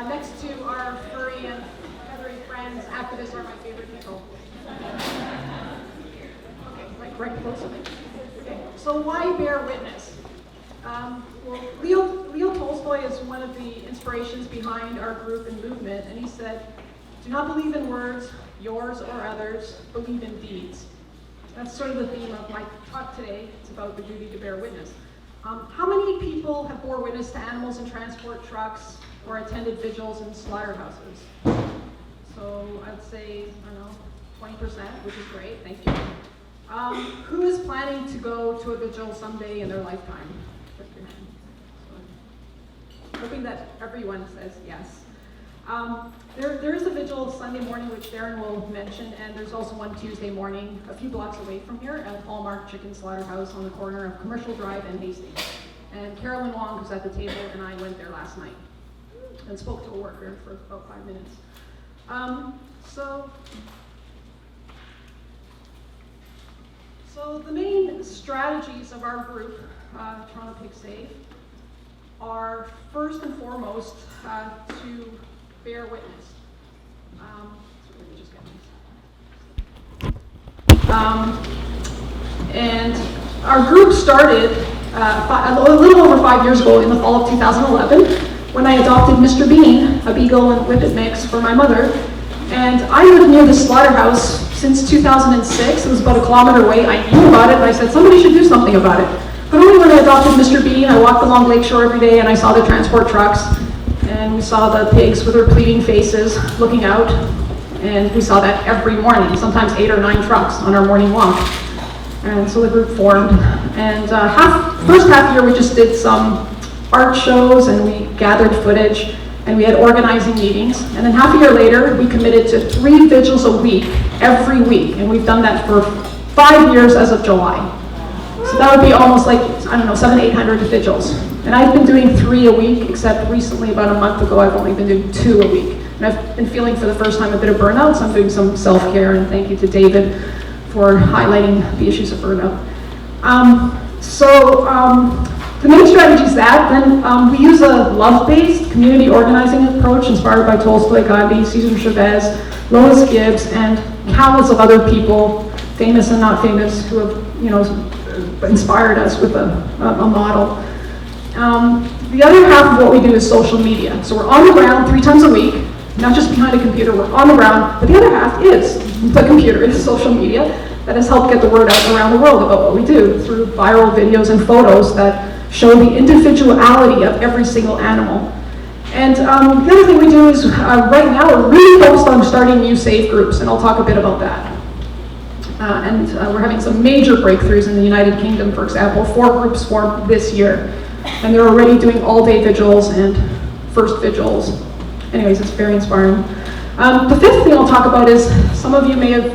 next to our furry and feathery friends, activists are my favorite people. Okay, like right close to me. Okay, so why bear witness? Well, Leo Tolstoy is one of the inspirations behind our group and movement, and he said, "Do not believe in words, yours or others, believe in deeds." That's sort of the theme of my talk today. It's about the duty to bear witness. How many people have bore witness to animals in transport trucks or attended vigils in slaughterhouses? So I'd say, I don't know, 20%, which is great, thank you. Who is planning to go to a vigil someday in their lifetime? Put your hand. So, hoping that everyone says yes. There is a vigil Sunday morning, which Darren will mention, and there's also one Tuesday morning a few blocks away from here at Hallmark Chicken Slaughterhouse on the corner of Commercial Drive and Hastings. And Carolyn Wong, who's at the table, and I went there last night and spoke to a worker for about 5 minutes. So the main strategies of our group, Toronto Pig Safe, are first and foremost to bear witness. So let me just get this. And our group started a little over 5 years ago in the fall of 2011 when I adopted Mr. Bean, a beagle and whippet mix, for my mother. And I lived near the slaughterhouse since 2006. It was about a kilometer away. I knew about it, and I said somebody should do something about it. But only when I adopted Mr. Bean, I walked along Lakeshore every day and I saw the transport trucks. And we saw the pigs with their pleading faces looking out, and we saw that every morning, sometimes 8 or 9 trucks on our morning walk. And so the group formed, and first half year we just did some art shows and we gathered footage and we had organizing meetings, and then half a year later we committed to 3 vigils a week, every week, and we've done that for 5 years as of July. So that would be almost like, I don't know, 700-800 vigils. And I've been doing 3 a week, except recently, about a month ago, I've only been doing 2 a week. And I've been feeling for the first time a bit of burnout, so I'm doing some self-care, and thank you to David for highlighting the issues of burnout. The main strategy is that. Then we use a love-based community organizing approach inspired by Tolstoy, Gandhi, Cesar Chavez, Lois Gibbs, and countless of other people, famous and not famous, who have, inspired us with a model. The other half of what we do is social media. So we're on the ground 3 times a week, not just behind a computer, we're on the ground, but the other half is the computer, is social media that has helped get the word out around the world about what we do through viral videos and photos that show the individuality of every single animal. And the other thing we do is, right now, we're really focused on starting new safe groups, and I'll talk a bit about that. We're having some major breakthroughs in the United Kingdom, for example. 4 groups formed this year, and they're already doing all-day vigils and first vigils. Anyways, it's very inspiring. The 5th thing I'll talk about is, some of you may have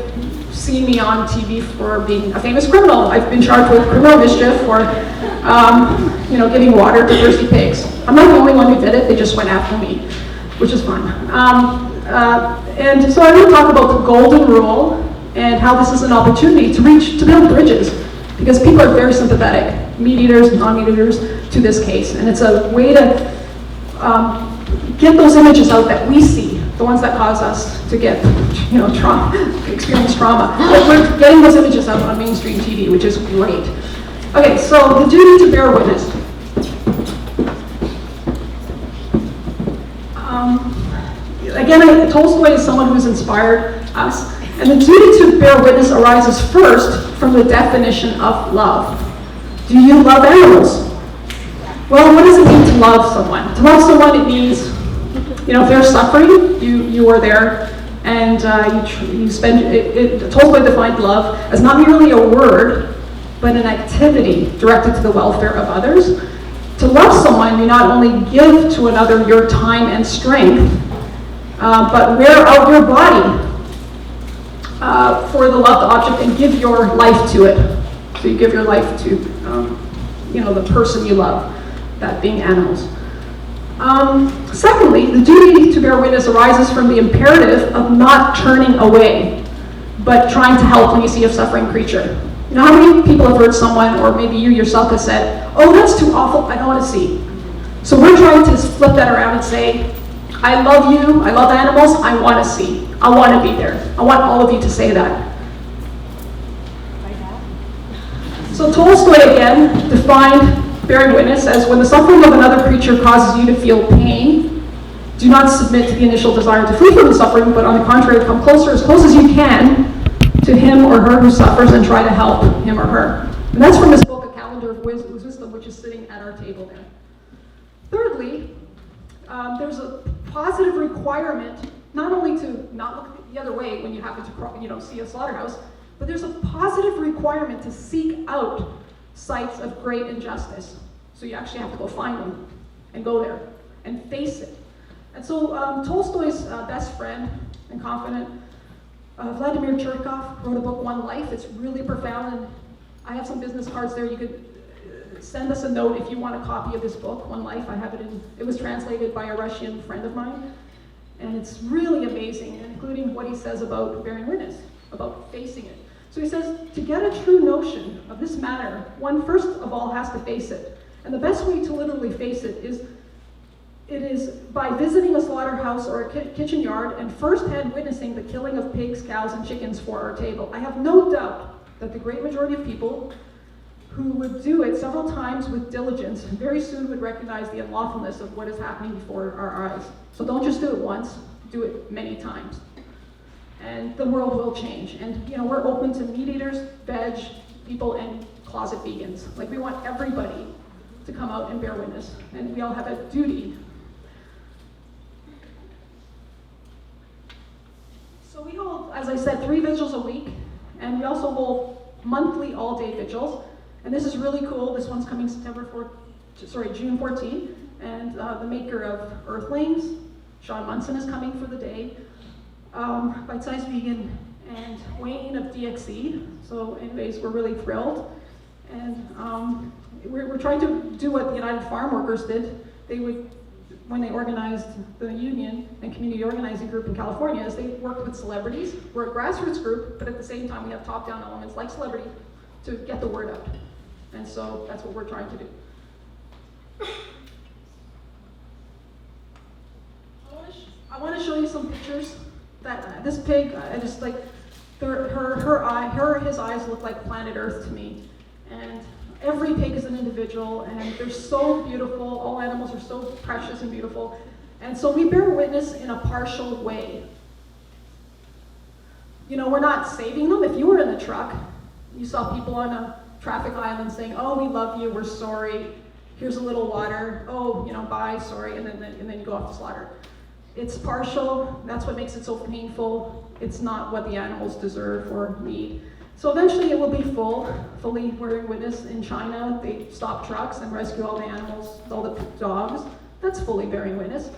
seen me on TV for being a famous criminal. I've been charged with criminal mischief for, giving water to thirsty pigs. I'm not the only one who did it, they just went after me, which is fun. And so I'm going to talk about the golden rule and how this is an opportunity to build bridges, because people are very sympathetic, meat eaters, non-meat eaters, to this case. And it's a way to get those images out that we see, the ones that cause us to get, experience trauma. But we're getting those images out on mainstream TV, which is great. Okay, so the duty to bear witness. Again, Tolstoy is someone who's inspired us, and the duty to bear witness arises first from the definition of love. Do you love animals? Well, what does it mean to love someone? To love someone, it means, if they're suffering, you are there, and you spend it. Tolstoy defined love as not merely a word, but an activity directed to the welfare of others. To love someone, you not only give to another your time and strength, but wear out your body for the loved object and give your life to it. So you give your life to, the person you love, that being animals. Secondly, the duty to bear witness arises from the imperative of not turning away, but trying to help when you see a suffering creature. How many people have heard someone, or maybe you yourself have said, "Oh, that's too awful, I don't want to see." So we're trying to flip that around and say, I love you, I love animals, I want to see. I want to be there. I want all of you to say that. So Tolstoy again defined bearing witness as when the suffering of another creature causes you to feel pain, do not submit to the initial desire to flee from the suffering, but on the contrary, come close as you can to him or her who suffers and try to help him or her. And that's from his book, A Calendar of Wisdom, which is sitting at our table there. Thirdly, there's a positive requirement not only to not look the other way when you happen to see a slaughterhouse, but there's a positive requirement to seek out sites of great injustice. So you actually have to go find them and go there and face it. And so Tolstoy's best friend and confidant, Vladimir Cherkov, wrote a book, One Life. It's really profound, and I have some business cards there. You could send us a note if you want a copy of this book, One Life. I have it it was translated by a Russian friend of mine, and it's really amazing, including what he says about bearing witness, about facing it. So he says, to get a true notion of this matter, one first of all has to face it. And the best way to literally face it is by visiting a slaughterhouse or a kitchen yard and firsthand witnessing the killing of pigs, cows, and chickens for our table. I have no doubt that the great majority of people who would do it several times with diligence very soon would recognize the unlawfulness of what is happening before our eyes. So don't just do it once, do it many times. And the world will change. And we're open to meat eaters, veg people, and closet vegans. Like, we want everybody to come out and bear witness, and we all have a duty. So we hold, as I said, 3 vigils a week, and we also hold monthly all-day vigils. And this is really cool. This one's coming June 14th, and the maker of Earthlings, Sean Munson, is coming for the day. Bite-Sized Vegan, and Wayne of DXE. So anyways, we're really thrilled. And we're trying to do what the United Farm Workers did. They would, when they organized the union and community organizing group in California, is they worked with celebrities. We're a grassroots group, but at the same time we have top-down elements like celebrity to get the word out. And so that's what we're trying to do. I want to show you some pictures. That this pig, I just like his eyes look like planet Earth to me. And every pig is an individual, and they're so beautiful. All animals are so precious and beautiful. And so we bear witness in a partial way. We're not saving them. If you were in the truck, you saw people on a traffic island saying, "Oh, we love you, we're sorry. Here's a little water. Oh, bye, sorry," and then you go off to slaughter. It's partial. That's what makes it so painful. It's not what the animals deserve or need. So eventually it will be fully bearing witness. In China, they stop trucks and rescue all the animals, all the dogs. That's fully bearing witness.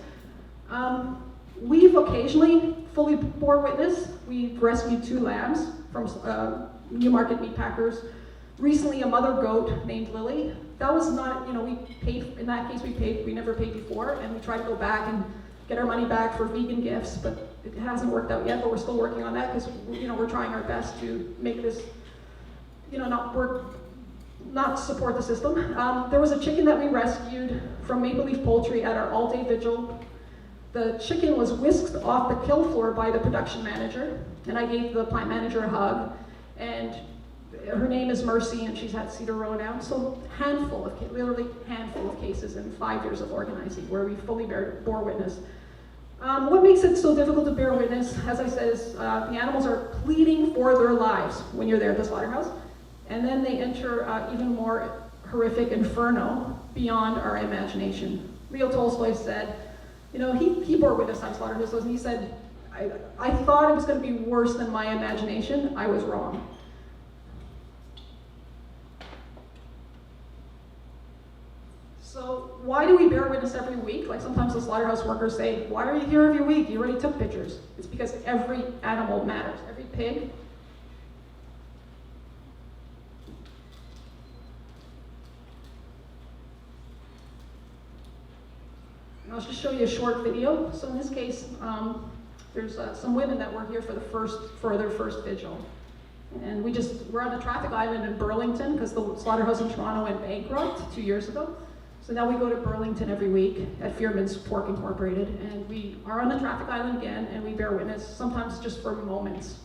We've occasionally fully bore witness. We've rescued 2 lambs from Newmarket meat packers. Recently, a mother goat named Lily. That was not, we paid, in that case we never paid before, and we tried to go back and get our money back for vegan gifts, but it hasn't worked out yet, but we're still working on that because we're trying our best to make this not support the system. There was a chicken that we rescued from Maple Leaf Poultry at our all-day vigil. The chicken was whisked off the kill floor by the production manager, and I gave the plant manager a hug, and her name is Mercy, and she's at Cedar Row now. So literally handful of cases in 5 years of organizing where we fully bore witness. What makes it so difficult to bear witness, as I said, is the animals are pleading for their lives when you're there at the slaughterhouse, and then they enter even more horrific inferno beyond our imagination. Leo Tolstoy said, he bore witness on slaughterhouses, and he said, I thought it was going to be worse than my imagination. I was wrong. So why do we bear witness every week? Like sometimes the slaughterhouse workers say, "Why are you here every week? You already took pictures." It's because every animal matters. Every pig. And I'll just show you a short video. So in this case, there's some women that were here for their first vigil. And we're on a traffic island in Burlington because the slaughterhouse in Toronto went bankrupt 2 years ago. So now we go to Burlington every week at Fearman's Pork Incorporated, and we are on the traffic island again, and we bear witness, sometimes just for moments.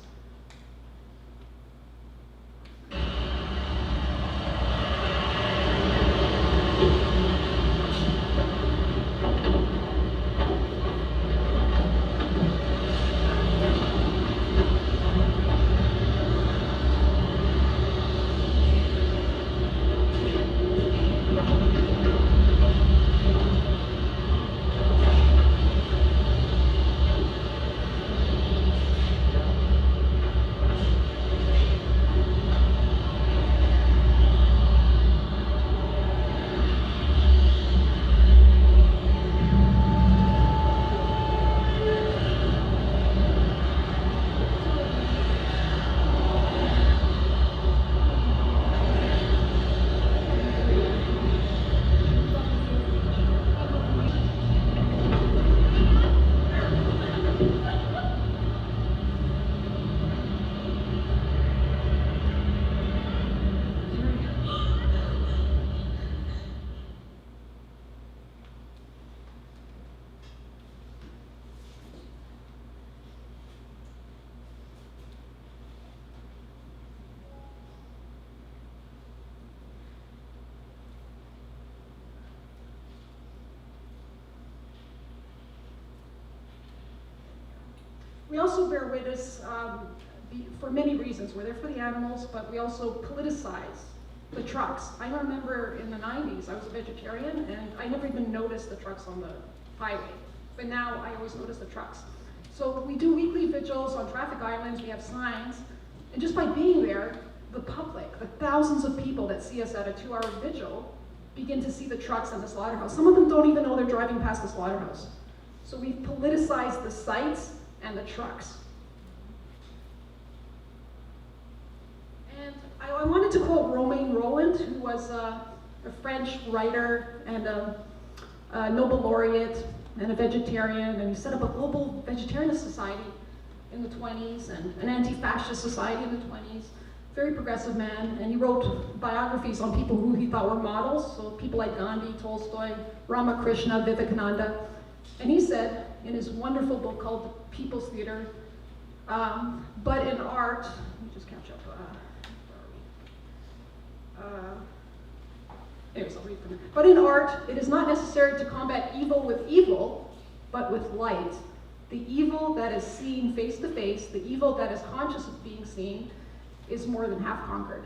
We also bear witness for many reasons. We're there for the animals, but we also politicize the trucks. I remember in the 90s, I was a vegetarian, and I never even noticed the trucks on the highway. But now I always notice the trucks. So we do weekly vigils on traffic islands, we have signs, and just by being there, the public, the thousands of people that see us at a 2-hour vigil, begin to see the trucks and the slaughterhouse. Some of them don't even know they're driving past the slaughterhouse. So we've politicized the sites and the trucks. And I wanted to quote Romain Rolland, who was a French writer and a Nobel laureate and a vegetarian, and he set up a global vegetarian society in the 20s and an anti-fascist society in the 20s. Very progressive man, and he wrote biographies on people who he thought were models, so people like Gandhi, Tolstoy, Ramakrishna, Vivekananda. And he said in his wonderful book called The People's Theater, but in art, let me just catch up, anyways, I'll read from it. But in art, it is not necessary to combat evil with evil, but with light. The evil that is seen face to face, the evil that is conscious of being seen, is more than half conquered.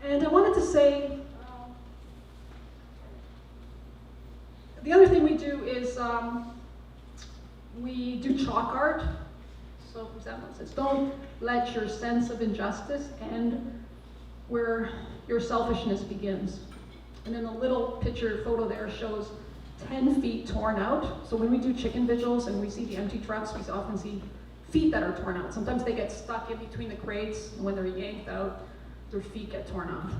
And I wanted to say, the other thing we do is we do chalk art. So for example, it says, don't let your sense of injustice end where your selfishness begins. And then the little picture photo there shows 10 feet torn out. So when we do chicken vigils and we see the empty trucks, we often see feet that are torn out. Sometimes they get stuck in between the crates, and when they're yanked out, their feet get torn off.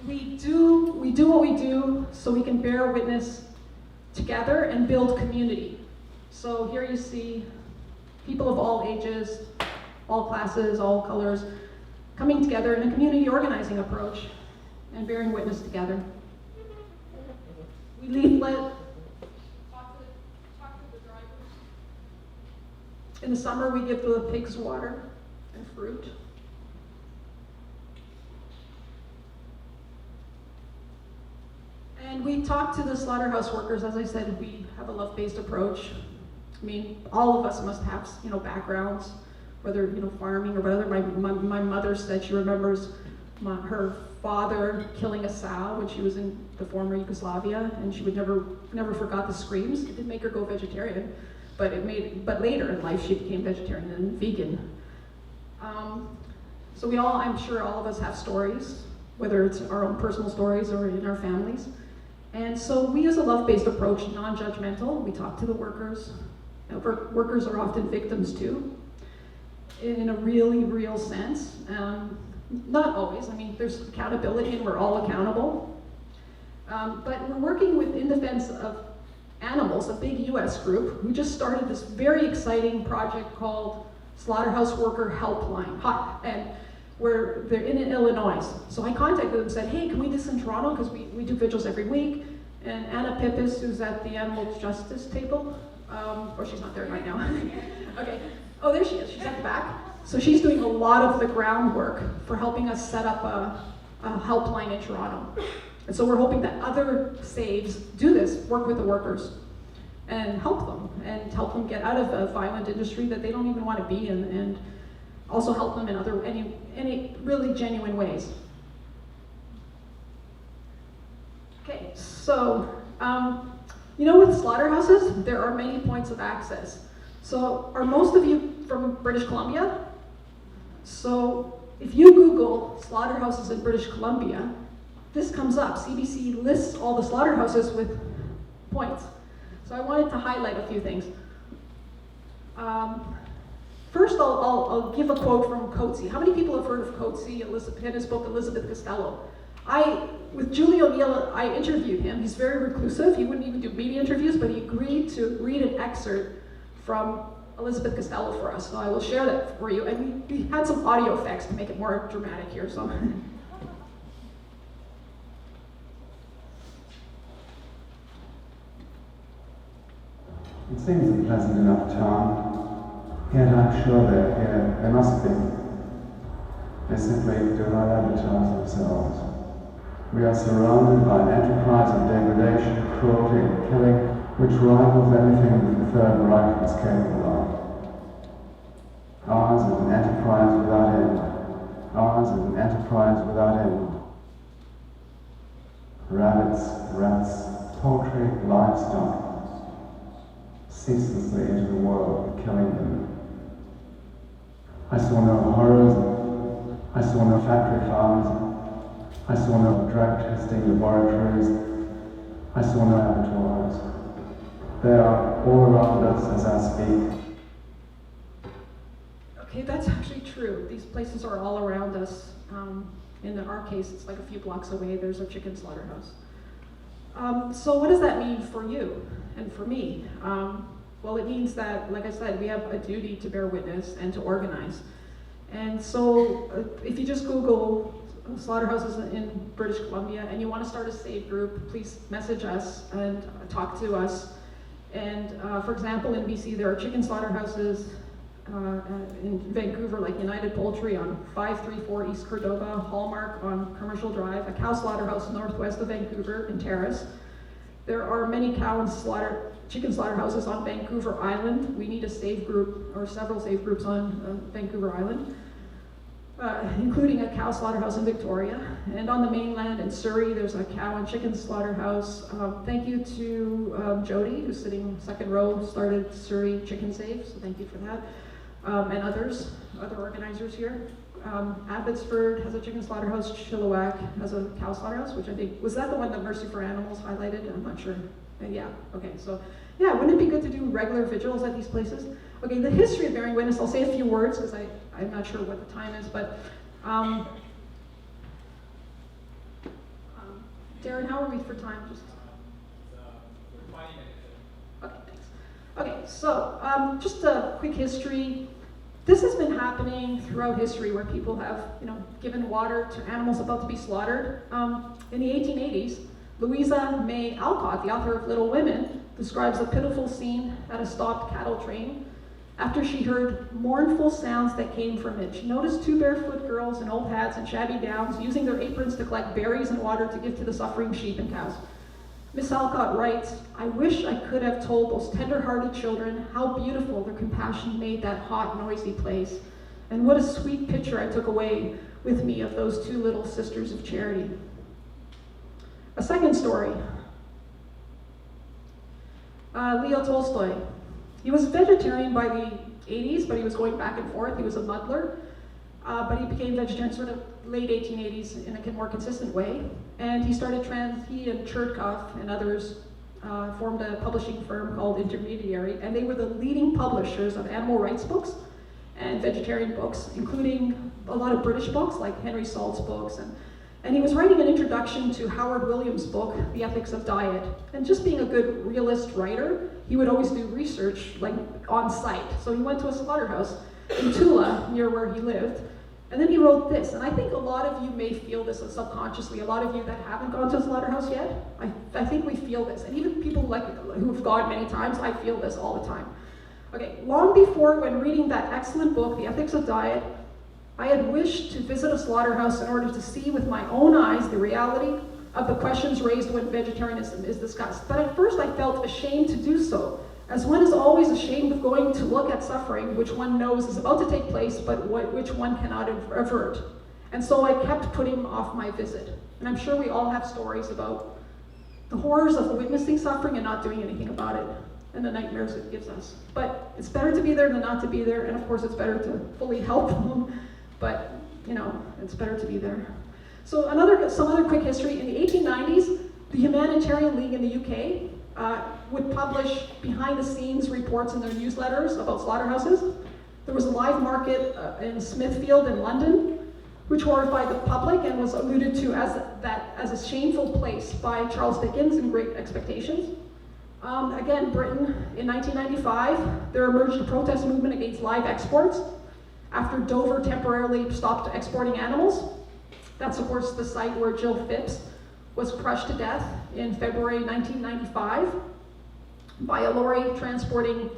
We do what we do so we can bear witness together and build community. So here you see people of all ages, all classes, all colors, coming together in a community organizing approach and bearing witness together. We leaflet, talk to the drivers. In the summer, we give the pigs water and fruit. And we talk to the slaughterhouse workers. As I said, we have a love-based approach. I mean, all of us must have, backgrounds, whether, farming or whatever. My mother said she remembers her father killing a sow when she was in the former Yugoslavia, and she would never forgot the screams. It didn't make her go vegetarian, but later in life she became vegetarian and vegan. So I'm sure all of us have stories, whether it's our own personal stories or in our families. And so we use a love-based approach, non-judgmental. We talk to the workers. Workers are often victims too, in a really real sense. Not always. There's accountability and we're all accountable. But we're working with In Defense of Animals, a big US group, who just started this very exciting project called slaughterhouse worker helpline, and they're in Illinois. So I contacted them and said, hey, can we do this in Toronto? Because we do vigils every week. And Anna Pippis, who's at the Animal Justice table, or she's not there right now. Okay. Oh, there she is. She's at the back. So she's doing a lot of the groundwork for helping us set up a helpline in Toronto. And so we're hoping that other saves do this, work with the workers, and help them get out of a violent industry that they don't even want to be in, and also help them in any really genuine ways. Okay, so with slaughterhouses, there are many points of access. So are most of you from British Columbia? So if you Google slaughterhouses in British Columbia, this comes up. CBC lists all the slaughterhouses with points. So I wanted to highlight a few things. First, I'll give a quote from Coetzee. How many people have heard of Coetzee, in his book, Elizabeth Costello? With Julie O'Neill, I interviewed him. He's very reclusive. He wouldn't even do media interviews, but he agreed to read an excerpt from Elizabeth Costello for us. So I will share that for you. And we had some audio effects to make it more dramatic here. So. It seems a pleasant enough town, yet I'm sure they're here. They must be. They simply do not advertise themselves. We are surrounded by an enterprise of degradation, cruelty, and killing, which rivals anything that the Third Reich was capable of. Ours is an enterprise without end. Ours is an enterprise without end. Rabbits, rats, poultry, livestock, ceaselessly into the world, killing them. I saw no horrors, I saw no factory farms, I saw no drug testing laboratories, I saw no abattoirs. They are all around us as I speak. Okay, that's actually true. These places are all around us. In our case, it's like a few blocks away, there's a chicken slaughterhouse. So what does that mean for you and for me? Well, it means that, like I said, we have a duty to bear witness and to organize. And so if you just Google slaughterhouses in British Columbia and you want to start a save group, please message us and talk to us. And for example, in BC, there are chicken slaughterhouses in Vancouver, like United Poultry on 534 East Cordova, Hallmark on Commercial Drive, a cow slaughterhouse northwest of Vancouver in Terrace. There are many cow and chicken slaughterhouses on Vancouver Island. We need a save group, or several save groups on Vancouver Island, including a cow slaughterhouse in Victoria. And on the mainland in Surrey, there's a cow and chicken slaughterhouse. Thank you to Jody, who's sitting second row, started Surrey Chicken Save, so thank you for that. And other organizers here. Abbotsford has a chicken slaughterhouse, Chilliwack has a cow slaughterhouse, which I think, was that the one that Mercy for Animals highlighted? I'm not sure. Yeah, okay, so yeah, wouldn't it be good to do regular vigils at these places? Okay, the history of bearing witness, I'll say a few words because I'm not sure what the time is, but Darren, how are we for time? Just 20 minutes. Okay, thanks. Okay, so just a quick history. This has been happening throughout history where people have, given water to animals about to be slaughtered. In the 1880s, Louisa May Alcott, the author of Little Women, describes a pitiful scene at a stopped cattle train after she heard mournful sounds that came from it. She noticed two barefoot girls in old hats and shabby gowns using their aprons to collect berries and water to give to the suffering sheep and cows. Miss Alcott writes, "I wish I could have told those tender-hearted children how beautiful their compassion made that hot, noisy place, and what a sweet picture I took away with me of those two little sisters of charity." A second story. Leo Tolstoy. He was a vegetarian by the 80s, but he was going back and forth. He was a muddler, but he became vegetarian sort of late 1880s in a more consistent way. And he and Chertkov and others formed a publishing firm called Intermediary, and they were the leading publishers of animal rights books and vegetarian books, including a lot of British books like Henry Salt's books. And he was writing an introduction to Howard Williams' book, The Ethics of Diet. And just being a good realist writer, he would always do research like on site. So he went to a slaughterhouse in Tula, near where he lived. And then he wrote this, and I think a lot of you may feel this subconsciously. A lot of you that haven't gone to a slaughterhouse yet, I think we feel this. And even people who've gone many times, I feel this all the time. Okay, long before when reading that excellent book, The Ethics of Diet, I had wished to visit a slaughterhouse in order to see with my own eyes the reality of the questions raised when vegetarianism is discussed. But at first I felt ashamed to do so, as one is always ashamed of going to look at suffering which one knows is about to take place, but which one cannot avert. And so I kept putting off my visit. And I'm sure we all have stories about the horrors of witnessing suffering and not doing anything about it, and the nightmares it gives us. But it's better to be there than not to be there, and of course it's better to fully help them, but it's better to be there. So some other quick history. In the 1890s, the Humanitarian League in the UK would publish behind-the-scenes reports in their newsletters about slaughterhouses. There was a live market in Smithfield in London, which horrified the public and was alluded to as a shameful place by Charles Dickens in Great Expectations. Again, Britain, in 1995, there emerged a protest movement against live exports after Dover temporarily stopped exporting animals. That's, of course, the site where Jill Phipps was crushed to death in February 1995 by a lorry transporting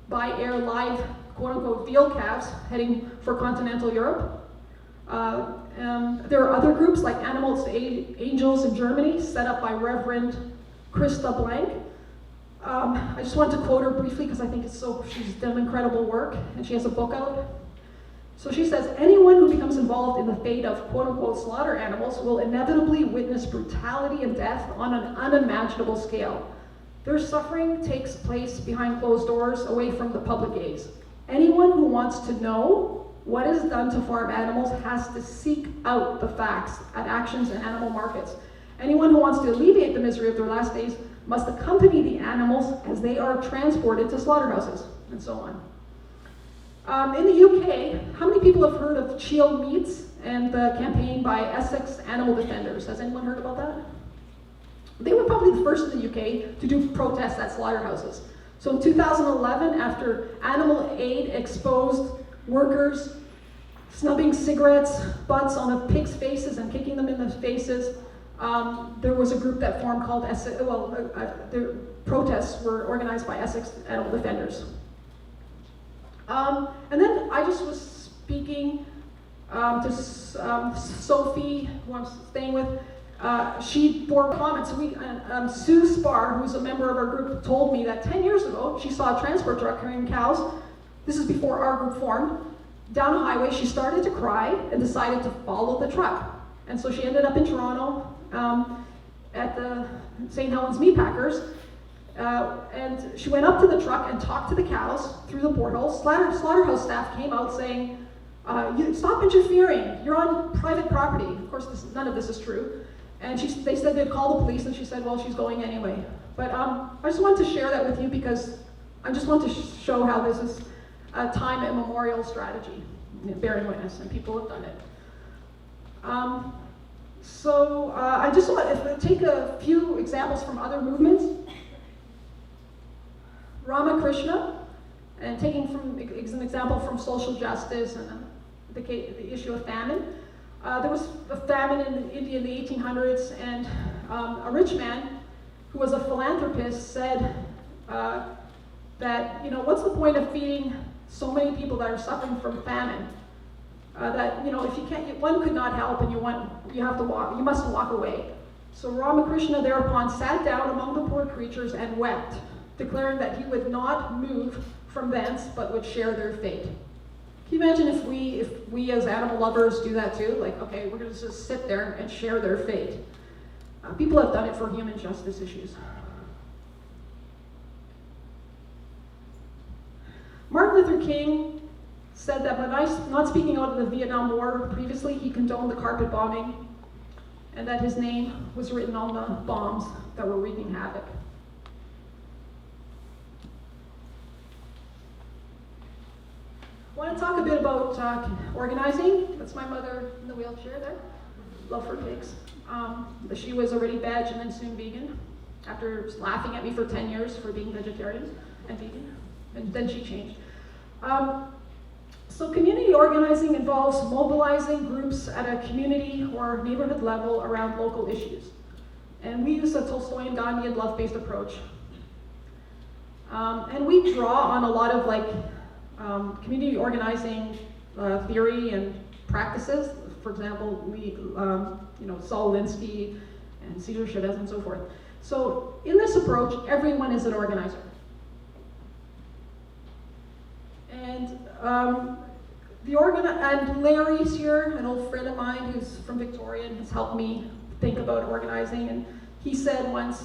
by air live, quote-unquote, veal calves heading for continental Europe. There are other groups like Animals Angels in Germany, set up by Reverend Christa Blank. I just want to quote her briefly because I think she's done incredible work, and she has a book out. So she says, anyone who becomes involved in the fate of quote-unquote slaughter animals will inevitably witness brutality and death on an unimaginable scale. Their suffering takes place behind closed doors, away from the public gaze. Anyone who wants to know what is done to farm animals has to seek out the facts at auctions and animal markets. Anyone who wants to alleviate the misery of their last days must accompany the animals as they are transported to slaughterhouses, and so on. In the UK, how many people have heard of Chill Meats and the campaign by Essex Animal Defenders? Has anyone heard about that? They were probably the first in the UK to do protests at slaughterhouses. So in 2011, after Animal Aid exposed workers snubbing cigarettes butts on the pigs' faces and kicking them in the faces, there was a group that formed called the protests were organized by Essex Animal Defenders. And then I just was speaking to Sophie, who I'm staying with. She bore comments. Sue Spar, who's a member of our group, told me that 10 years ago, she saw a transport truck carrying cows. This is before our group formed. Down a highway, she started to cry and decided to follow the truck. And so she ended up in Toronto at the St. Helens Meatpackers. And she went up to the truck and talked to the cows through the porthole. Slaughterhouse staff came out saying, stop interfering, you're on private property. Of course, none of this is true. And they said they'd call the police, and she said, well, she's going anyway. But I just wanted to share that with you because I just want to show how this is a time immemorial strategy, bearing witness, and people have done it. I just want to take a few examples from other movements. Ramakrishna, and taking an example from social justice and the issue of famine. There was a famine in India in the 1800s, and a rich man who was a philanthropist said that, what's the point of feeding so many people that are suffering from famine? If you can't, one could not help, and you must walk away. So Ramakrishna thereupon sat down among the poor creatures and wept, declaring that he would not move from thence, but would share their fate. Can you imagine if we as animal lovers do that too? Like, okay, we're going to just sit there and share their fate. People have done it for human justice issues. Martin Luther King said that by not speaking out of the Vietnam War previously, he condoned the carpet bombing, and that his name was written on the bombs that were wreaking havoc. I want to talk a bit about organizing. That's my mother in the wheelchair there. Love her pigs. She was already veg and then soon vegan, after laughing at me for 10 years for being vegetarian and vegan, and then she changed. So community organizing involves mobilizing groups at a community or neighborhood level around local issues. And we use a Tolstoyan Gandhian love-based approach. And we draw on a lot of community organizing theory and practices. For example, Saul Alinsky and Cesar Chavez and so forth. So in this approach, everyone is an organizer. And and Larry's here, an old friend of mine who's from Victoria and has helped me think about organizing. And he said once,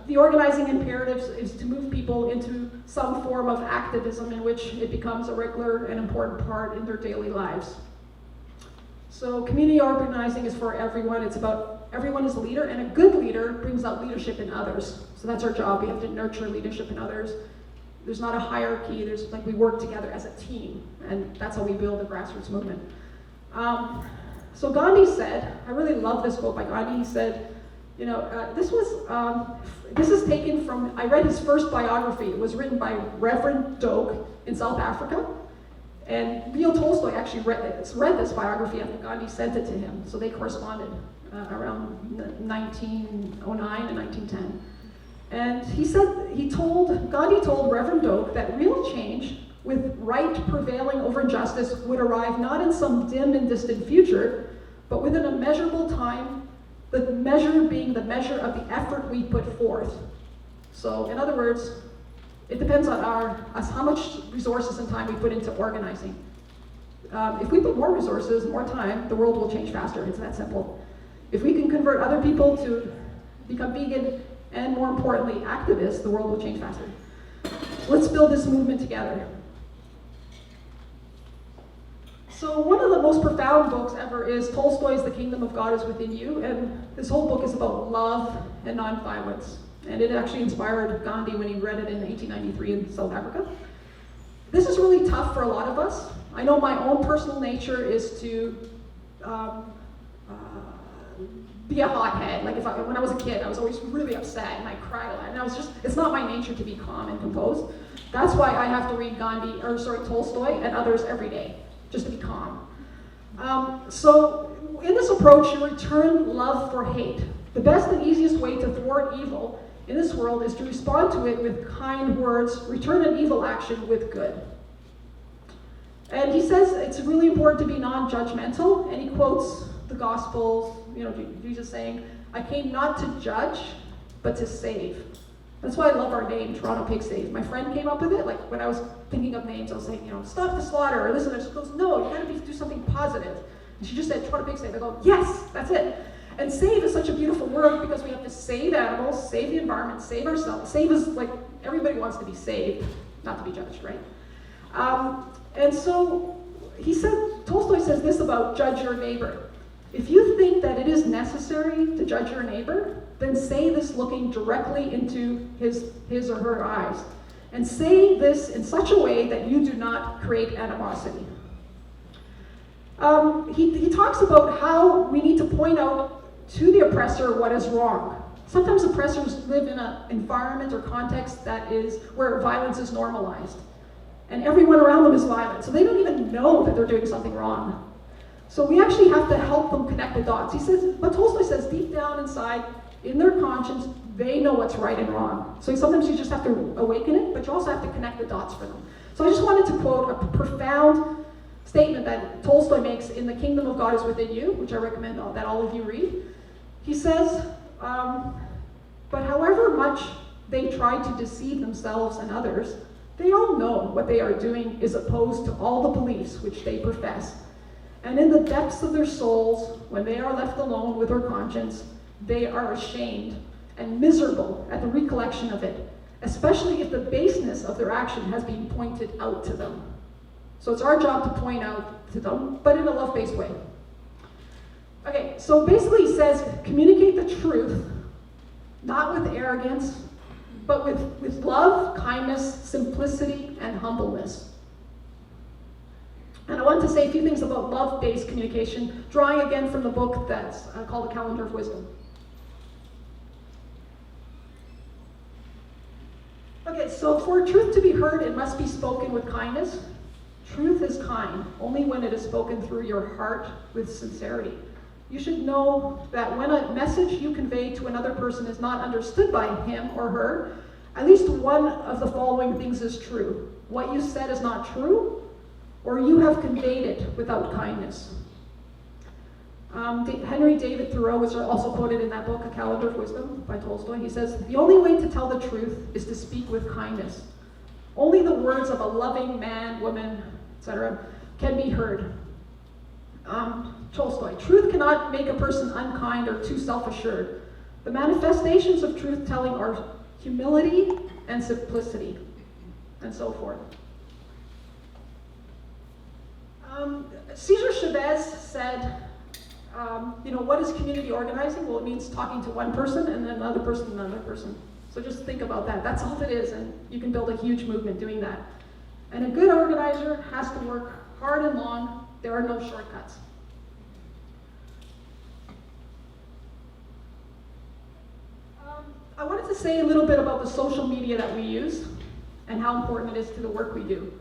the organizing imperative is to move people into some form of activism in which it becomes a regular and important part in their daily lives. So community organizing is for everyone. It's about everyone is a leader, and a good leader brings out leadership in others. So that's our job. We have to nurture leadership in others. There's not a hierarchy. There's we work together as a team, and that's how we build the grassroots movement. So Gandhi said, I really love this quote by Gandhi. He said, this is taken from, I read his first biography. It was written by Reverend Doak in South Africa. And Leo Tolstoy actually read this biography after Gandhi sent it to him. So they corresponded around 1909 and 1910. And Gandhi told Reverend Doak that real change with right prevailing over injustice would arrive not in some dim and distant future, but within a measurable time, the measure being the measure of the effort we put forth. So in other words, it depends on how much resources and time we put into organizing. If we put more resources, more time, the world will change faster. It's that simple. If we can convert other people to become vegan and, more importantly, activists, the world will change faster. Let's build this movement together. So one of the most profound books ever is Tolstoy's The Kingdom of God is Within You, and this whole book is about love and nonviolence. And it actually inspired Gandhi when he read it in 1893 in South Africa. This is really tough for a lot of us. I know my own personal nature is to be a hothead. When I was a kid, I was always really upset and I cried a lot. And it's not my nature to be calm and composed. That's why I have to read Tolstoy and others every day, just to be calm. So in this approach, you return love for hate. The best and easiest way to thwart evil in this world is to respond to it with kind words, return an evil action with good. And he says it's really important to be non-judgmental, and he quotes the Gospels, Jesus saying, I came not to judge, but to save. That's why I love our name, Toronto Pig Save. My friend came up with it, when I was thinking of names, I was saying, stop the slaughter, or this and that. She goes, no, you gotta do something positive. And she just said, Toronto Pig Save. I go, yes, that's it. And save is such a beautiful word because we have to save animals, save the environment, save ourselves. Save is everybody wants to be saved, not to be judged, right? And so Tolstoy says this about judge your neighbor. If you think that it is necessary to judge your neighbor, then say this looking directly into his or her eyes. And say this in such a way that you do not create animosity. He talks about how we need to point out to the oppressor what is wrong. Sometimes oppressors live in an environment or context that is where violence is normalized. And everyone around them is violent, so they don't even know that they're doing something wrong. So we actually have to help them connect the dots. But Tolstoy says deep down inside, in their conscience, they know what's right and wrong. So sometimes you just have to awaken it, but you also have to connect the dots for them. So I just wanted to quote a profound statement that Tolstoy makes in The Kingdom of God is Within You, which I recommend that all of you read. He says, but however much they try to deceive themselves and others, they all know what they are doing is opposed to all the beliefs which they profess. And in the depths of their souls, when they are left alone with their conscience, they are ashamed and miserable at the recollection of it, especially if the baseness of their action has been pointed out to them. So it's our job to point out to them, but in a love-based way. Okay, so basically he says, communicate the truth, not with arrogance, but with love, kindness, simplicity, and humbleness. And I want to say a few things about love-based communication, drawing again from the book that's called The Calendar of Wisdom. Okay, so for truth to be heard, it must be spoken with kindness. Truth is kind only when it is spoken through your heart with sincerity. You should know that when a message you convey to another person is not understood by him or her, at least one of the following things is true. What you said is not true, or you have conveyed it without kindness. Henry David Thoreau was also quoted in that book, A Calendar of Wisdom by Tolstoy. He says, "The only way to tell the truth is to speak with kindness. Only the words of a loving man, woman, etc. can be heard." Tolstoy, "Truth cannot make a person unkind or too self-assured. The manifestations of truth-telling are humility and simplicity," and so forth. Cesar Chavez said, what is community organizing? Well, it means talking to one person and then another person and another person. So just think about that. That's all it is, and you can build a huge movement doing that. And a good organizer has to work hard and long. There are no shortcuts. I wanted to say a little bit about the social media that we use and how important it is to the work we do.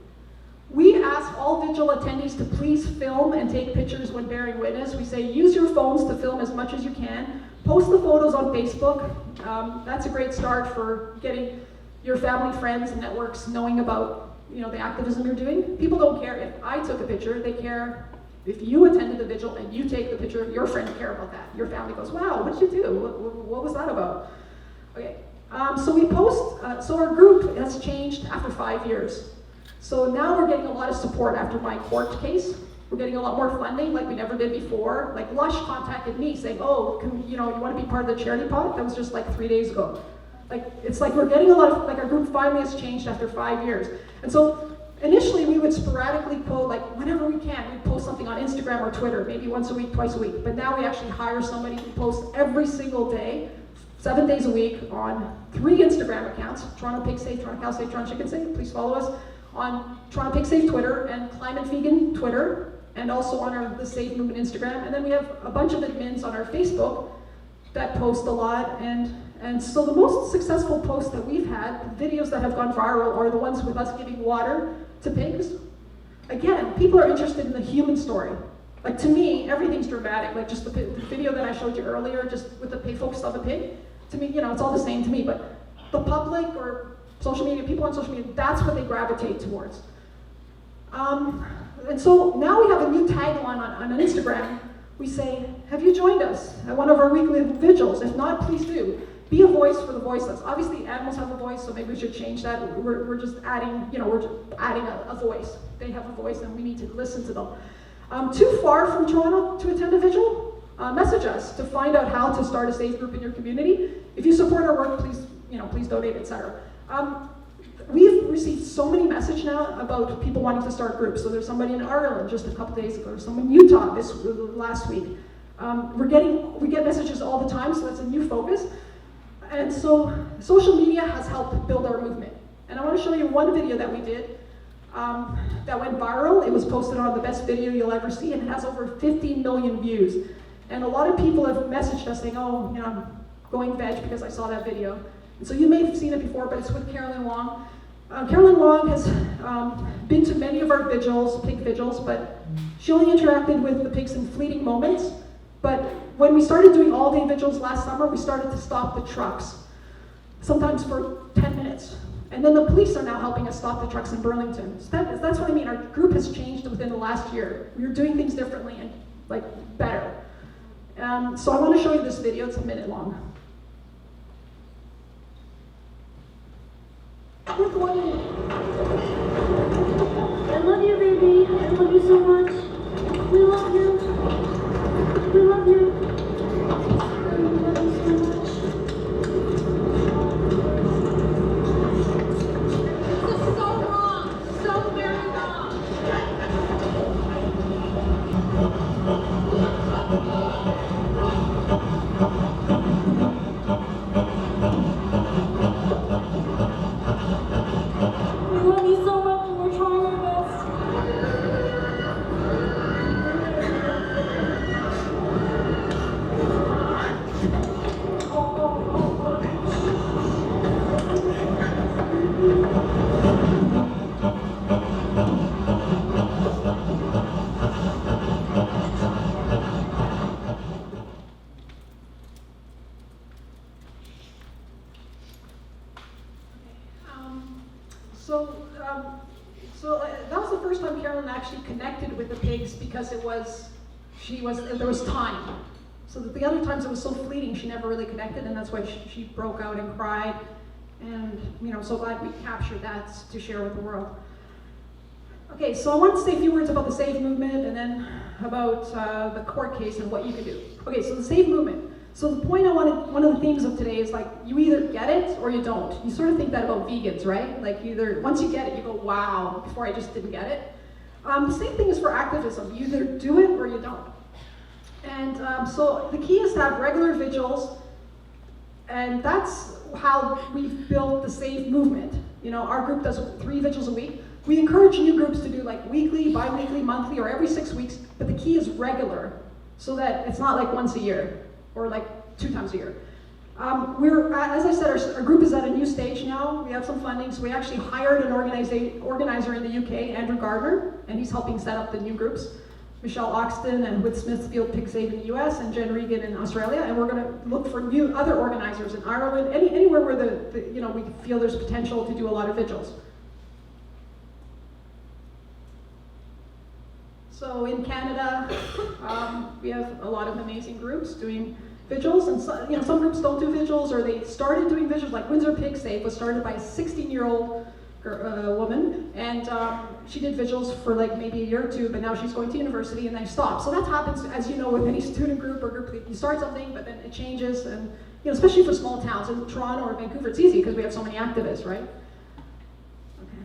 We ask all vigil attendees to please film and take pictures when bearing witness. We say use your phones to film as much as you can. Post the photos on Facebook. That's a great start for getting your family, friends, and networks knowing about the activism you're doing. People don't care if I took a picture. They care if you attended the vigil and you take the picture. Your friends care about that. Your family goes, "Wow, what did you do? What was that about?" Okay. So we post. So our group has changed after 5 years. So now we're getting a lot of support after my court case. We're getting a lot more funding like we never did before. Like Lush contacted me saying, "Oh, you want to be part of the charity pot?" That was just like 3 days ago. It's like we're getting a lot of, our group finally has changed after 5 years. And so initially we would sporadically post, whenever we can, we'd post something on Instagram or Twitter, maybe once a week, twice a week. But now we actually hire somebody who posts every single day, 7 days a week on 3 Instagram accounts, Toronto Pig Safe, Toronto Cow Safe, Toronto Chicken Safe, please follow us, on Toronto Pig Safe Twitter and Climate Vegan Twitter, and also on the Safe Movement Instagram. And then we have a bunch of admins on our Facebook that post a lot. And so the most successful posts that we've had, the videos that have gone viral, are the ones with us giving water to pigs. Again, people are interested in the human story. To me, everything's dramatic. Just the video that I showed you earlier, just with the pig, focused on the pig. To me, it's all the same to me. But the public or social media, people on social media, that's what they gravitate towards. And so now we have a new tagline on Instagram. We say, "Have you joined us at one of our weekly vigils? If not, please do. Be a voice for the voiceless." Obviously, animals have a voice, so maybe we should change that. We're just adding, a voice. They have a voice, and we need to listen to them. Too far from Toronto to attend a vigil? Message us to find out how to start a safe group in your community. If you support our work, please donate, etc. We've received so many messages now about people wanting to start groups. So there's somebody in Ireland just a couple days ago, or someone in Utah last week. We get messages all the time, so that's a new focus. And so social media has helped build our movement. And I want to show you one video that we did that went viral. It was posted on the best video you'll ever see, and it has over 15 million views. And a lot of people have messaged us saying, "Oh, I'm going veg because I saw that video." And so you may have seen it before, but it's with Carolyn Long. Carolyn Long has been to many of our vigils, pig vigils, but she only interacted with the pigs in fleeting moments. But when we started doing all-day vigils last summer, we started to stop the trucks, sometimes for 10 minutes. And then the police are now helping us stop the trucks in Burlington. So that's what I mean. Our group has changed within the last year. We're doing things differently and better. So I want to show you this video. It's a minute long. Good morning. I love you, baby. I love you so much. We love you. We love you. I love you so much. This is so wrong. So very wrong. That was the first time Carolyn actually connected with the pigs because there was time. So that the other times it was so fleeting, she never really connected, and that's why she broke out and cried. And so glad we captured that to share with the world. Okay, so I want to say a few words about the SAVE movement and then about the court case and what you can do. Okay, so the SAVE movement. So the point one of the themes of today is like, you either get it or you don't. You sort of think that about vegans, right? Like either, once you get it, you go, wow, before I just didn't get it. The same thing is for activism. You either do it or you don't. And so the key is to have regular vigils, and that's how we've built the SAVE movement. Our group does 3 vigils a week. We encourage new groups to do like weekly, bi-weekly, monthly, or every 6 weeks, but the key is regular, so that it's not like once a year, or like 2 times a year. As I said, our group is at a new stage now. We have some funding, so we actually hired an organizer in the UK, Andrew Gardner, and he's helping set up the new groups. Michelle Oxton and with Smithfield Pig Save in the US and Jen Regan in Australia, and we're going to look for new other organizers in Ireland, anywhere where we feel there's potential to do a lot of vigils. So in Canada, we have a lot of amazing groups doing vigils, and some groups don't do vigils, or they started doing vigils. Like Windsor Pig Save was started by a 16-year-old woman, and she did vigils for like maybe a year or 2, but now she's going to university and they stop. So that happens, as you know, with any student group or group. You start something, but then it changes, and especially for small towns. In Toronto or Vancouver, it's easy because we have so many activists, right? Okay.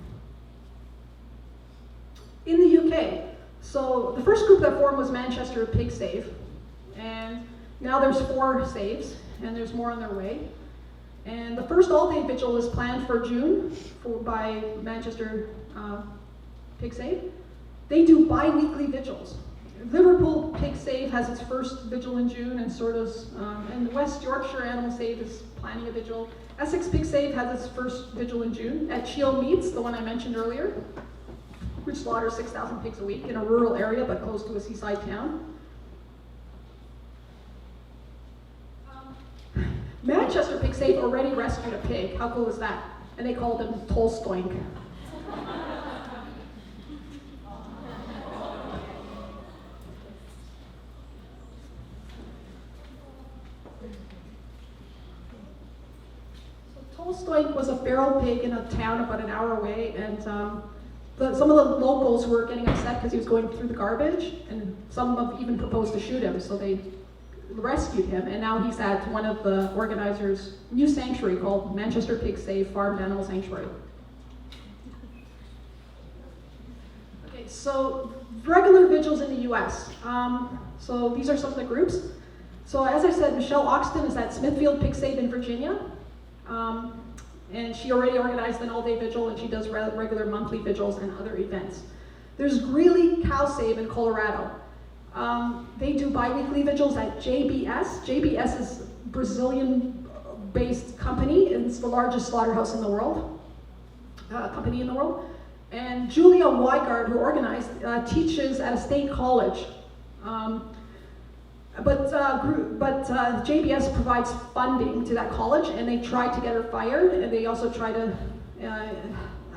In the UK, so the first group that formed was Manchester Pig Save, and now there's 4 saves, and there's more on their way. And the first all-day vigil is planned for June by Manchester Pig Save. They do bi-weekly vigils. Liverpool Pig Save has its first vigil in June, and so does, and West Yorkshire Animal Save is planning a vigil. Essex Pig Save has its first vigil in June at Shield Meats, the one I mentioned earlier, which slaughters 6,000 pigs a week in a rural area but close to a seaside town. Manchester Pig Save already rescued a pig. How cool is that? And they called him Tolstoink. Tolstoink was a feral pig in a town about an hour away, and some of the locals were getting upset because he was going through the garbage, and some of them even proposed to shoot him, so they rescued him, and now he's at one of the organizers' new sanctuary called Manchester Pig Save Farmed Animal Sanctuary. Okay, so regular vigils in the US. So these are some of the groups. So as I said, Michelle Oxton is at Smithfield Pig Save in Virginia. And she already organized an all-day vigil, and she does regular monthly vigils and other events. There's Greeley Cow Save in Colorado. They do bi-weekly vigils at JBS. JBS is a Brazilian-based company, and it's the largest slaughterhouse in the world, company in the world. And Julia Weigard, who organized, teaches at a state college. But JBS provides funding to that college, and they tried to get her fired, and they also try to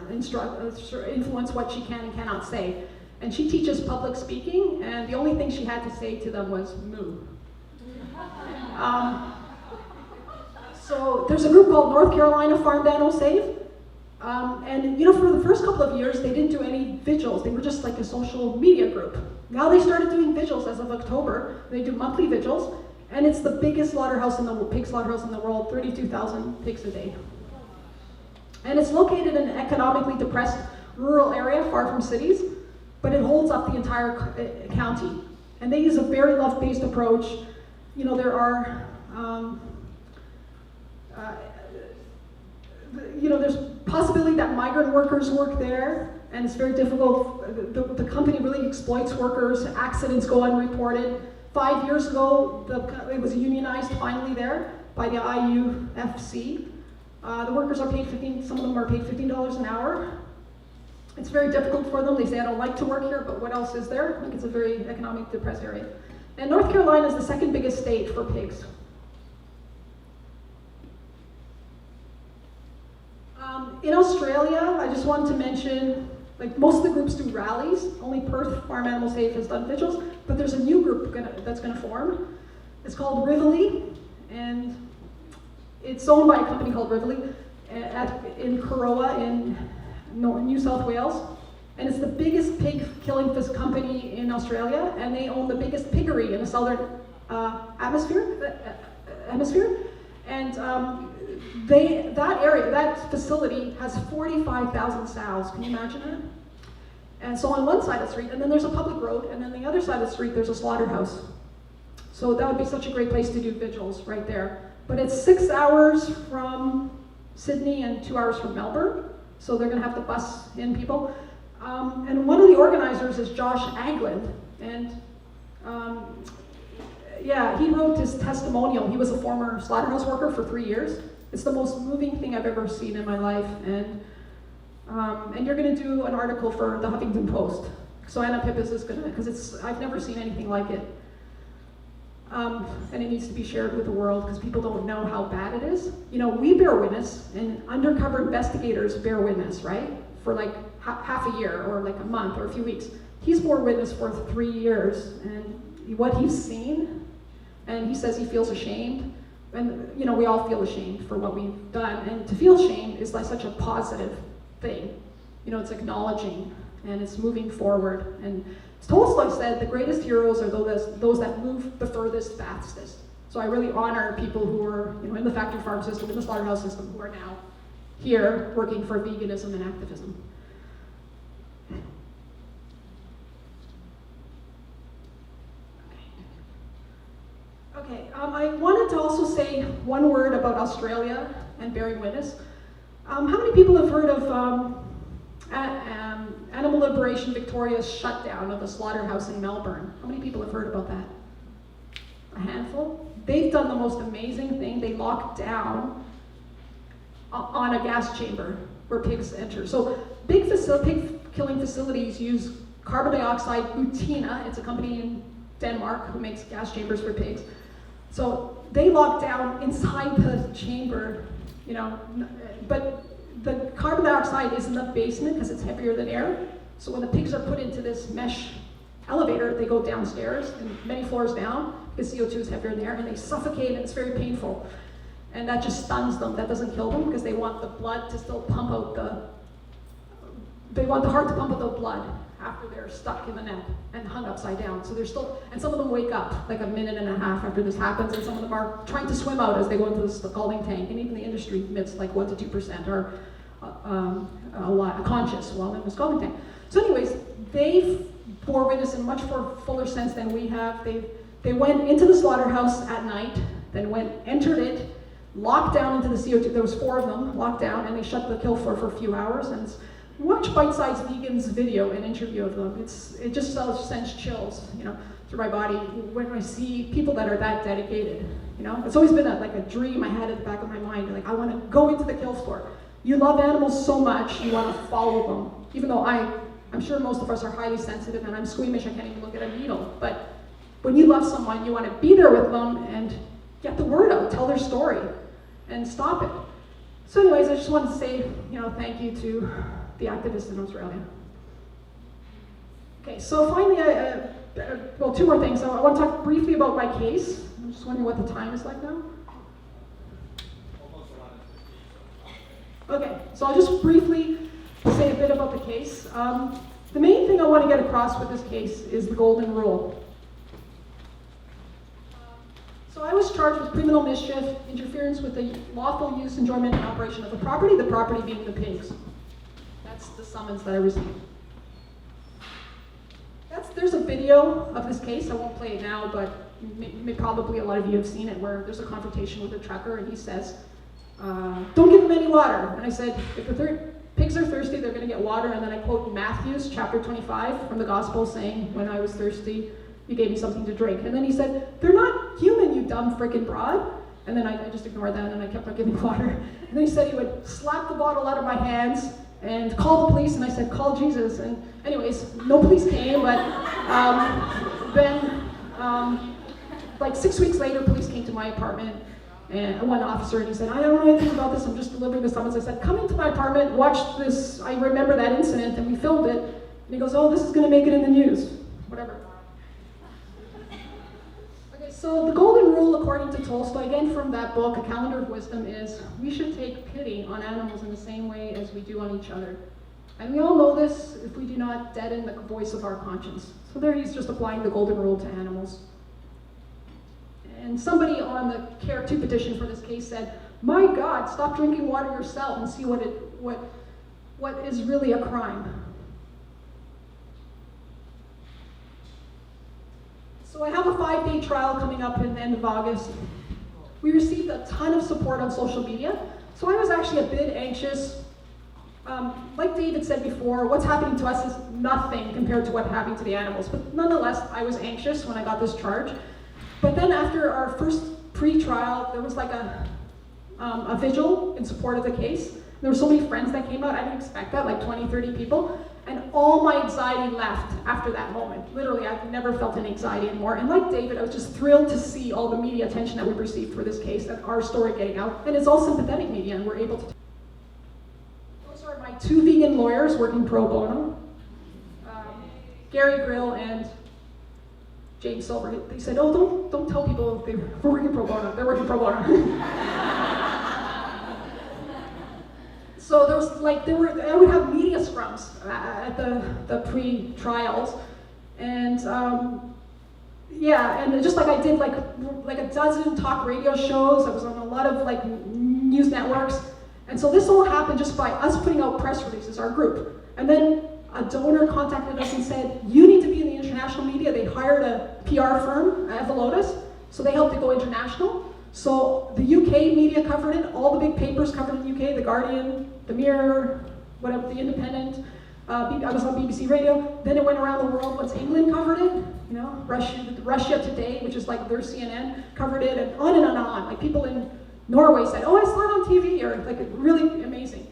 influence what she can and cannot say. And she teaches public speaking, and the only thing she had to say to them was moo. So there's a group called North Carolina Farmed Animal Save. And for the first couple of years, they didn't do any vigils. They were just like a social media group. Now they started doing vigils as of October. They do monthly vigils, and it's the biggest pig slaughterhouse in the world, 32,000 pigs a day. And it's located in an economically depressed rural area, far from cities, but it holds up the entire county. And they use a very love-based approach. There are, there's possibility that migrant workers work there, and it's very difficult. The company really exploits workers. Accidents go unreported. 5 years ago, it was unionized finally there by the IUFC. The workers are paid some of them are paid $15 an hour. It's very difficult for them. They say, I don't like to work here, but what else is there? Like, it's a very economic depressed area. And North Carolina is the second biggest state for pigs. In Australia, I just wanted to mention, like most of the groups do rallies. Only Perth Farm Animal Safe has done vigils, but there's a new group that's going to form. It's called Rivoli, and it's owned by a company called Rivoli in Kuroa in New South Wales. And it's the biggest pig killing company in Australia, and they own the biggest piggery in the southern hemisphere. And that facility has 45,000 sows. Can you imagine that? And so on one side of the street, and then there's a public road, and then the other side of the street there's a slaughterhouse. So that would be such a great place to do vigils right there. But it's 6 hours from Sydney and 2 hours from Melbourne, so they're going to have to bus in people. And one of the organizers is Josh Aglin, and he wrote his testimonial. He was a former slaughterhouse worker for 3 years. It's the most moving thing I've ever seen in my life, and you're going to do an article for the Huffington Post. So Anna Pippis is going to, because I've never seen anything like it. And it needs to be shared with the world because people don't know how bad it is. You know, we bear witness, and undercover investigators bear witness, right? For like half a year or like a month or a few weeks. He's bore witness for 3 years, and what he's seen, and he says he feels ashamed. And you know, we all feel ashamed for what we've done, and to feel shame is like such a positive thing. You know, it's acknowledging and it's moving forward. And Tolstoy said the greatest heroes are those that move the furthest, fastest. So I really honor people who are, you know, in the factory farm system, in the slaughterhouse system, who are now here working for veganism and activism. Okay, I wanted to also say one word about Australia and bearing witness. How many people have heard of Animal Liberation Victoria's shutdown of the slaughterhouse in Melbourne? How many people have heard about that? A handful? They've done the most amazing thing. They locked down on a gas chamber where pigs enter. So pig killing facilities use carbon dioxide butina. It's a company in Denmark who makes gas chambers for pigs. So they lock down inside the chamber, you know, but the carbon dioxide is in the basement because it's heavier than air. So when the pigs are put into this mesh elevator, they go downstairs and many floors down because CO2 is heavier than air, and they suffocate, and it's very painful. And that just stuns them. That doesn't kill them because they want the blood to still pump out they want the heart to pump out the blood after they're stuck in the net and hung upside down. So they're still, and some of them wake up like a minute and a half after this happens, and some of them are trying to swim out as they go into the scalding tank, and even the industry admits like 1% to 2% are conscious while in the scalding tank. So anyways, they bore witness in much fuller sense than we have. They went into the slaughterhouse at night, then entered it, locked down into the CO2, there was 4 of them, locked down, and they shut the kill floor for a few hours. And watch Bite-Size Vegan's video and interview of them. It just sends chills, you know, through my body when I see people that are that dedicated, you know. It's always been like a dream I had at the back of my mind, like I want to go into the kill floor. You love animals so much, you want to follow them. Even though I'm sure most of us are highly sensitive and I'm squeamish, I can't even look at a needle. But when you love someone, you want to be there with them and get the word out, tell their story, and stop it. So anyways, I just wanted to say, you know, thank you to the activists in Australia. Okay, so finally, 2 more things. So I want to talk briefly about my case. I'm just wondering what the time is like now. Okay, so I'll just briefly say a bit about the case. The main thing I want to get across with this case is the golden rule. So I was charged with criminal mischief, interference with the lawful use, enjoyment, and operation of the property being the pigs. That's the summons that I received. There's a video of this case. I won't play it now, but probably a lot of you have seen it, where there's a confrontation with a trucker, and he says, don't give them any water. And I said, if the pigs are thirsty, they're going to get water. And then I quote Matthew chapter 25 from the gospel saying, when I was thirsty, you gave me something to drink. And then he said, they're not human, you dumb frickin' broad. And then I just ignored that, and I kept on giving water. And then he said he would slap the bottle out of my hands and call the police, and I said, call Jesus. And anyways, no police came, but then like 6 weeks later, police came to my apartment, and one officer, and he said, I don't know anything about this, I'm just delivering the summons. I said, come into my apartment, watch this, I remember that incident, and we filmed it. And he goes, oh, this is gonna make it in the news, whatever. Okay, so the golden rule, according to Tolstoy, again from that book, A Calendar of Wisdom, is we should take pity on animals in the same way as we do on each other. And we all know this if we do not deaden the voice of our conscience. So there he's just applying the golden rule to animals. And somebody on the Care 2 petition for this case said, my God, stop drinking water yourself and see what is really a crime. So I have a 5-day trial coming up in the end of August. We received a ton of support on social media, so I was actually a bit anxious. Like David said before, what's happening to us is nothing compared to what's happening to the animals, but nonetheless, I was anxious when I got this charge. But then after our first pre-trial, there was like a vigil in support of the case. There were so many friends that came out, I didn't expect that, like 20, 30 people. And all my anxiety left after that moment. Literally, I've never felt any anxiety anymore. And like David, I was just thrilled to see all the media attention that we received for this case, and our story getting out. And it's all sympathetic media, and we're able to. Those are my 2 vegan lawyers working pro bono. Gary Grill and James Silver. They said, oh, don't tell people they're working pro bono. They're working pro bono. So there was I would have media scrums at the pre-trials, and and just like I did like a dozen talk radio shows. I was on a lot of like news networks, and so this all happened just by us putting out press releases, our group, and then a donor contacted us and said, you need to be in the international media. They hired a PR firm, Evelotus, so they helped it go international. So the UK media covered it, all the big papers covered it in the UK, The Guardian, The Mirror, whatever, The Independent. I was on BBC Radio. Then it went around the world once England covered it, you know, Russia Today, which is like their CNN, covered it, and on and on and on. Like people in Norway said, oh, I saw it on TV, or like really amazing.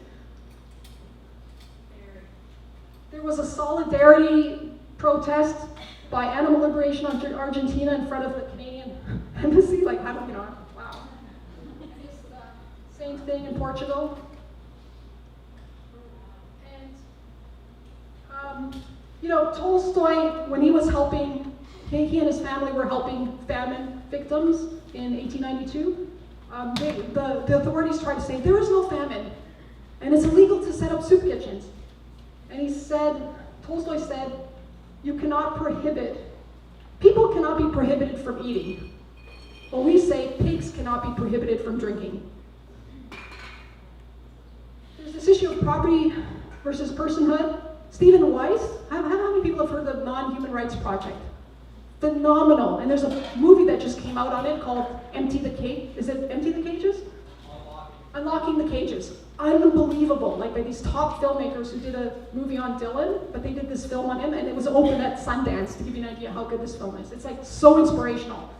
There was a solidarity protest by Animal Liberation Argentina in front of the Canadian embassy, like, wow. Same thing in Portugal. And, Tolstoy, when he was helping, he and his family were helping famine victims in 1892. The authorities tried to say, there is no famine, and it's illegal to set up soup kitchens. And Tolstoy said, you cannot people cannot be prohibited from eating. Well, we say pigs cannot be prohibited from drinking. There's this issue of property versus personhood. Stephen Weiss, how many people have heard of the Non-Human Rights Project? Phenomenal. And there's a movie that just came out on it called Empty the Cage. Is it Empty the Cages? Unlocking the Cages. Unbelievable. Like by these top filmmakers who did a movie on Dylan, but they did this film on him, and it was open at Sundance to give you an idea how good this film is. It's like so inspirational.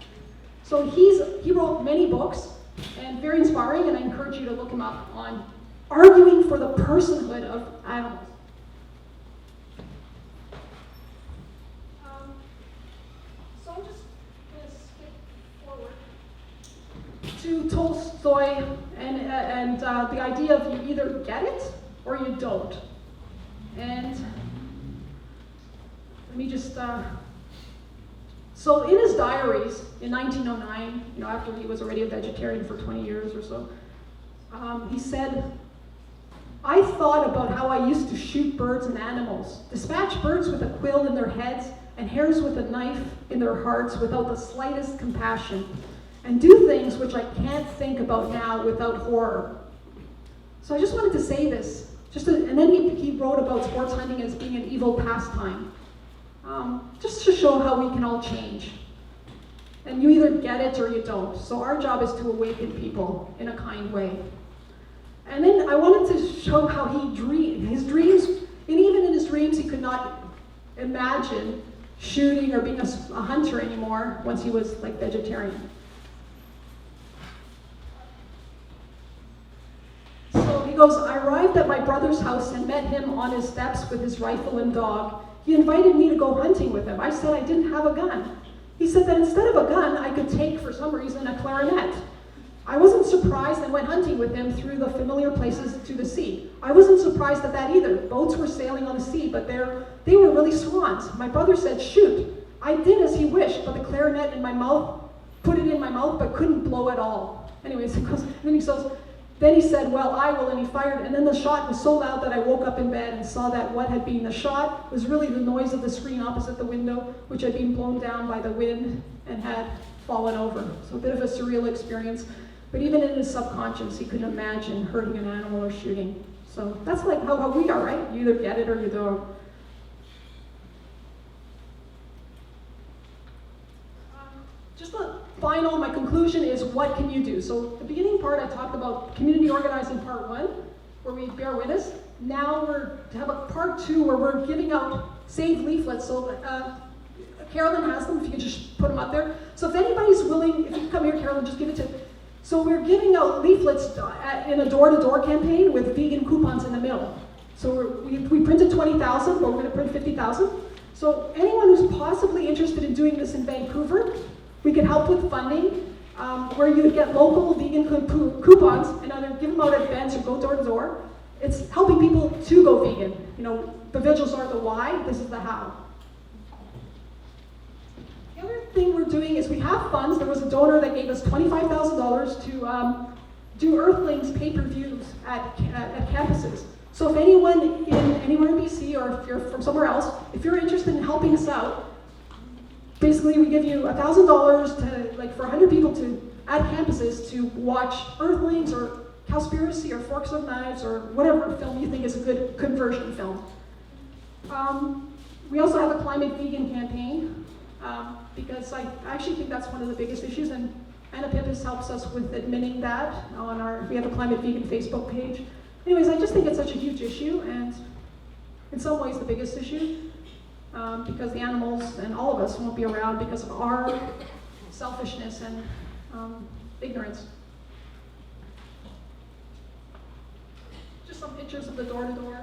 So he wrote many books and very inspiring, and I encourage you to look him up on arguing for the personhood of animals. So I'm just going to skip forward to Tolstoy and the idea of you either get it or you don't. And let me just, so in his diaries in 1909, after he was already a vegetarian for 20 years or so, he said, I thought about how I used to shoot birds and animals, dispatch birds with a quill in their heads and hares with a knife in their hearts without the slightest compassion, and do things which I can't think about now without horror. So I just wanted to say this, and then he wrote about sports hunting as being an evil pastime, just to show how we can all change. And you either get it or you don't. So our job is to awaken people in a kind way. And then I wanted to show how he dreamed, his dreams, and even in his dreams he could not imagine shooting or being a hunter anymore once he was like vegetarian. So he goes, I arrived at my brother's house and met him on his steps with his rifle and dog. He invited me to go hunting with him. I said I didn't have a gun. He said that instead of a gun, I could take, for some reason, a clarinet. I wasn't surprised and went hunting with him through the familiar places to the sea. I wasn't surprised at that either. Boats were sailing on the sea, but they were really swans. My brother said, shoot. I did as he wished, but the clarinet in my mouth, put it in my mouth, but couldn't blow at all. Anyways, then he said, well, I will, and he fired, and then the shot was so loud that I woke up in bed and saw that what had been the shot was really the noise of the screen opposite the window, which had been blown down by the wind and had fallen over. So a bit of a surreal experience. But even in his subconscious, he couldn't imagine hurting an animal or shooting. So that's like how we are, right? You either get it or you don't. Just the final, my conclusion is, what can you do? So the beginning part, I talked about community organizing part 1, where we bear witness. Now we're to have a part 2 where we're giving out saved leaflets. So Carolyn has them, if you could just put them up there. So if anybody's willing, if you come here, Carolyn, just give it to. So we're giving out leaflets in a door-to-door campaign with vegan coupons in the middle. So we printed 20,000, but we're going to print 50,000. So anyone who's possibly interested in doing this in Vancouver, we could help with funding, where you would get local vegan coupons and either give them out at events or go door to door. It's helping people to go vegan. You know, the vigils are the why, this is the how. The other thing we're doing is we have funds. There was a donor that gave us $25,000 to do Earthlings pay-per-views at campuses. So if anyone anywhere in BC, or if you're from somewhere else, if you're interested in helping us out, basically we give you $1,000 to, like, for 100 people to at campuses to watch Earthlings or Cowspiracy or Forks of Knives or whatever film you think is a good conversion film. We also have a climate vegan campaign, because I actually think that's one of the biggest issues, and Anna Pippis helps us with admitting that on we have a climate vegan Facebook page. Anyways, I just think it's such a huge issue, and in some ways the biggest issue, because the animals and all of us won't be around because of our selfishness and ignorance. Just some pictures of the door-to-door.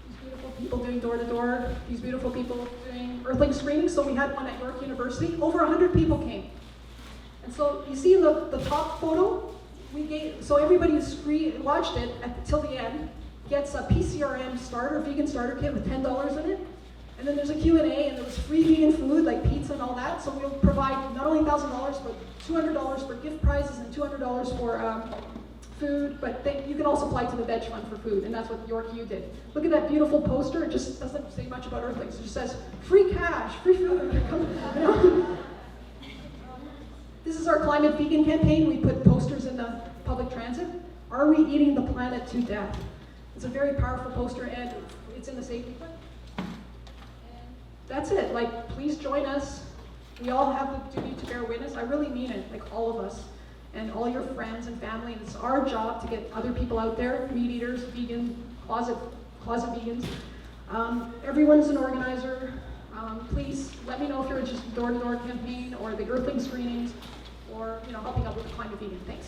These beautiful people doing door-to-door. These beautiful people doing Earthling screenings. So we had one at York University. Over 100 people came. And so you see in the top photo, so everybody who watched it till the end gets a PCRM vegan starter kit with $10 in it. And then there's a Q&A, and there was free vegan food like pizza and all that. So we'll provide not only $1,000, but $200 for gift prizes and $200 for food. But you can also apply to the veg fund for food, and that's what York U did. Look at that beautiful poster. It just doesn't say much about Earthlings. It just says free cash, free food. You know? This is our climate vegan campaign. We put posters in the public transit. Are we eating the planet to death? It's a very powerful poster, and it's in the safety clip. That's it. Like, please join us. We all have the duty to bear witness. I really mean it, like all of us, and all your friends and family. And it's our job to get other people out there, meat eaters, vegan, closet vegans. Everyone's an organizer. Please let me know if you're interested in door-to-door campaign or the Earthling screenings, or helping out with the climate vegan. Thanks.